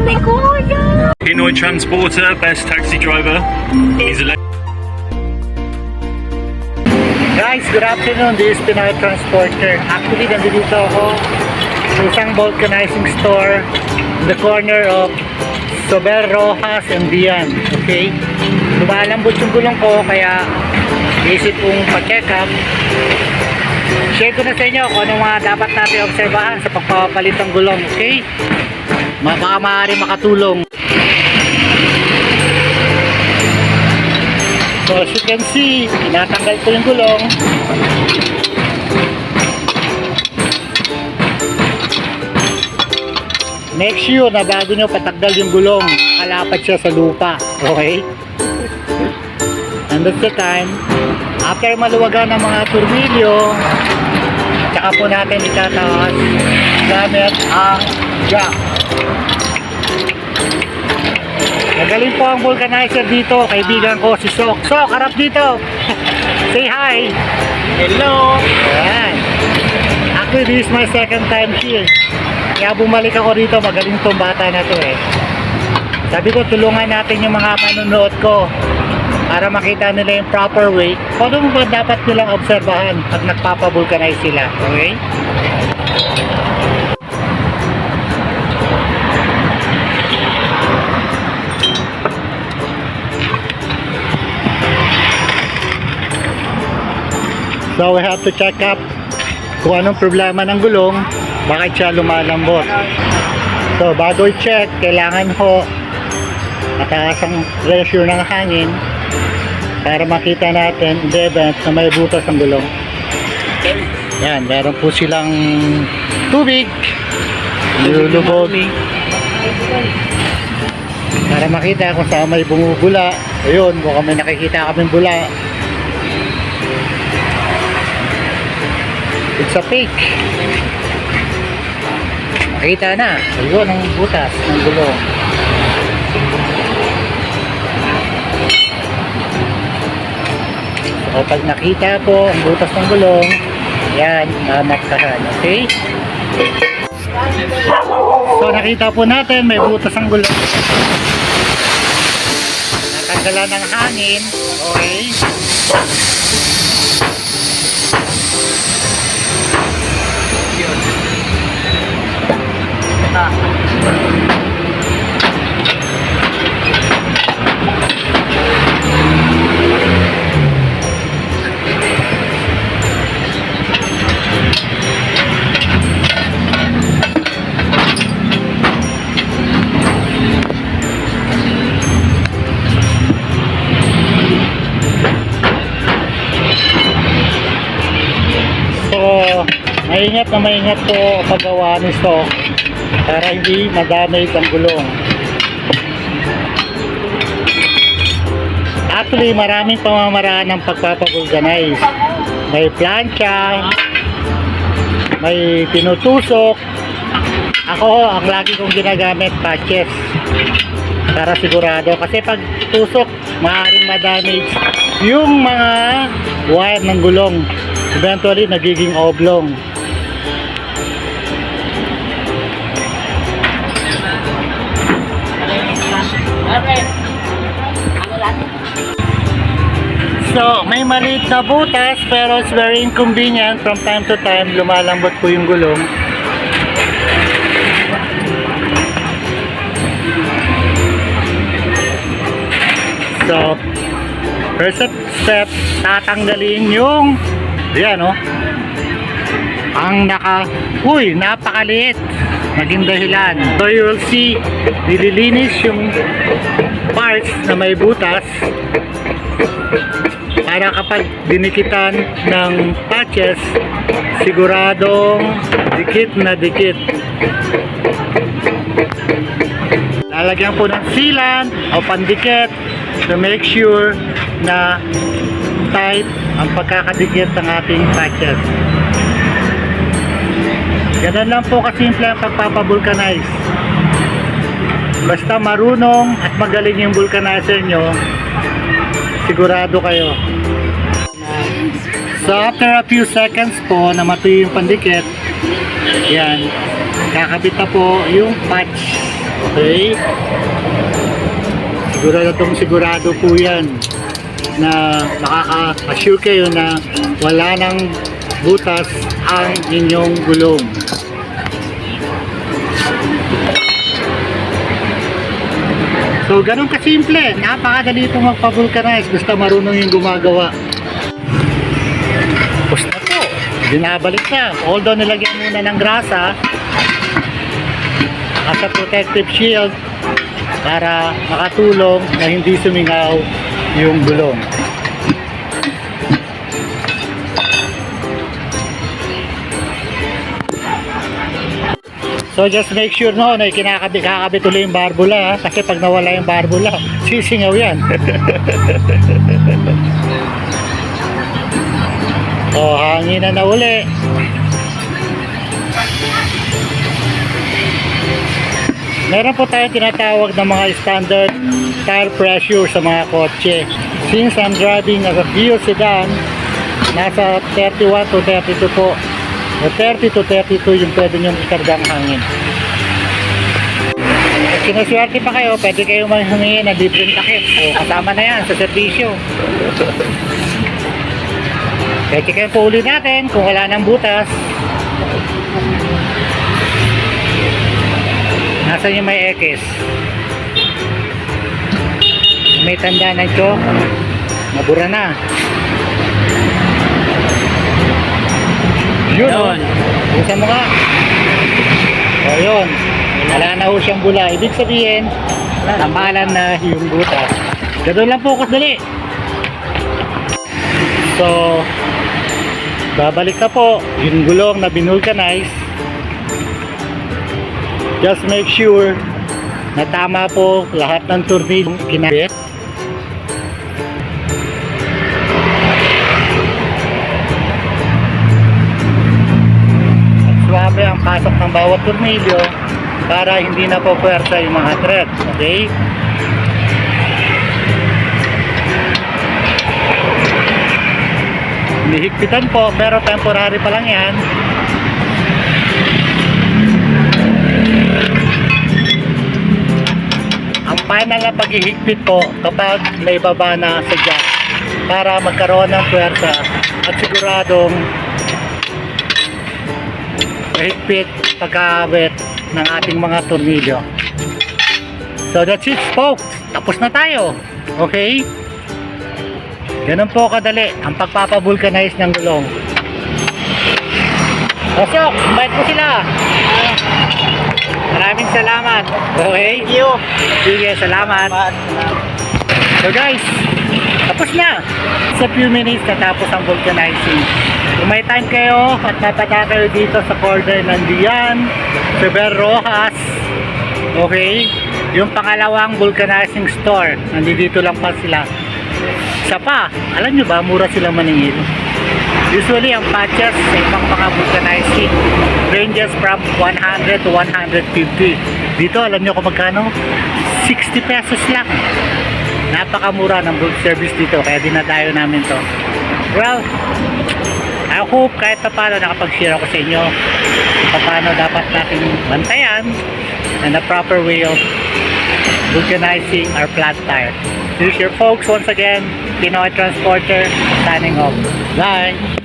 ni Kuya! Pinoy Transporter, best taxi driver. He's a Guys, good afternoon. This is Pinoy Transporter. Actually, nandito ako sa isang vulcanizing store in the corner of Sober, Rojas and Dian. Okay? Lumalambot yung gulong ko, kaya isip kong pa-check up. Share ko na sa inyo kung anong mga dapat natin obserbahan sa pagpapalit ng gulong. Okay? Baka maaari makatulong. So as you can see, tinatanggal ko yung gulong. Make sure na bago nyo patagdal yung gulong, kalapat siya sa lupa. Okay? And that's the time. After maluwagan ng mga tornilyo, tsaka po natin itataas gamit ang jack. Magaling po ang vulcanizer dito, kaibigan ko si Sok. Sok, harap dito. Say hi. Hello. Ayan. Actually, this is my second time here. Kaya bumalik ako dito, magaling tong bata na to eh. Sabi ko, tulungan natin yung mga manunood ko para makita nila yung proper way. Kung ano ba dapat nilang obserbahan pag nagpapavulcanize sila. Okay? So we have to check up kung anong problema ng gulong, bakit siya lumalambot. So bago i-check, kailangan ho mataas ang pressure ng hangin para makita natin in the event na may butas ang gulong. Yan, meron po silang tubig nilulubog para makita kung saan may bumubula. Ayun, kung may nakikita kaming bula, it's a fake. Makita na. Ayun ang butas ng gulong. So pag nakita po ang butas ng gulong, yan, mamatkahan. Okay? So nakita po natin may butas ang gulong. Natanggalan ng hangin. Okay? So, maingat po paggawa nito para hindi ma-damage ang gulong. Actually, maraming pamamaraan ng pagpapavulcanize. May plancha, may tinutusok. Ako, ang lagi kong ginagamit, patches. Para sigurado. Kasi pag tusok, maaaring ma-damage yung mga wire ng gulong. Eventually, nagiging oblong. So, may maliit na butas pero it's very inconvenient. From time to time, lumalambot po yung gulong. So, first step, tatanggalin yung yan o. Ang napakaliit. Naging dahilan. So you will see, nililinis yung parts na may butas para kapag dinikitan ng patches, siguradong dikit na dikit. Lalagyan po ng sealant o pandikit to make sure na tight ang pagkakadikit ng ating patches. Ganun lang po kasimple ang pagpapavulcanize. Basta marunong at magaling yung vulcanizer nyo, sigurado kayo. So after a few seconds po na matuyo yung pandikit, yan, kakabit na po yung patch Okay? Sigurado po yan na makaka-assure kayo na wala nang butas ang inyong gulong. So, ganun kasimple. Napakadali itong magpa-vulcanize. Basta marunong yung gumagawa. Tapos na po. Binabalik na. Although nilagyan muna ng grasa as a protective shield para makatulong na hindi sumingaw yung gulong. So just make sure no na kakabit ulit yung barbula, ha? Kasi pag nawala yung barbula, sisingaw yan. Oh, hangin na uli. Meron po tayong tinatawag na mga standard tire pressure sa mga kotse. Since I'm driving as a Vios sedan, nasa 31 to 32 po. O 30 to 32 yung pwede nyo ikargang hangin. At sinuswerte pa kayo, pwede kayo humingi na libreng takip. O kasama na yan sa servisyo. Pwede kayo po uli natin kung wala nang butas. Nasaan yung may X? May tanda na ito. Mabura na. Yun. Busan mo nga. O yun. Wala na ho siyang bula. Ibig sabihin, tamalan na yung butas. Ganun lang po kadali. So, babalik na po yung gulong na binulcanize. Just make sure na tama po lahat ng tornilyo kinabit. Suwabe ang pasok ng bawat tornilyo para hindi na po puwersa yung mga thread. Okay? Nihigpitan po pero temporary pa lang yan. Ang final na paghihigpit po kapag may baba na sa jack para magkaroon ng puwersa at siguradong mahigpit pagkawit ng ating mga tornilyo. So that's it folks. Tapos na tayo. Okay? Ganun po kadali ang pagpapavulcanize ng gulong. Pasok! Invite ko sila! Maraming salamat. Okay? Thank you. Sige, salamat. So guys, tapos na. Sa few minutes natapos ang vulcanizing. Kung may time kayo at natada kayo dito sa corner ng Dian, Sever Rojas, okay? Yung pangalawang vulcanizing store, nandito lang pa sila. Isa pa, alam nyo ba, mura silang maningil. Usually, ang patches sa ibang mga vulcanizing ranges from 100 to 150. Dito, alam nyo kung magkano? 60 pesos lang. Napakamura ng bulk service dito, kaya dinadayo namin to. Well, I hope kahit pa paano nakapag-share ako sa inyo paano dapat natin bantayan and the proper way of vulcanizing our flat tire. This is your folks once again, Pinoy Transporter, signing off. Bye!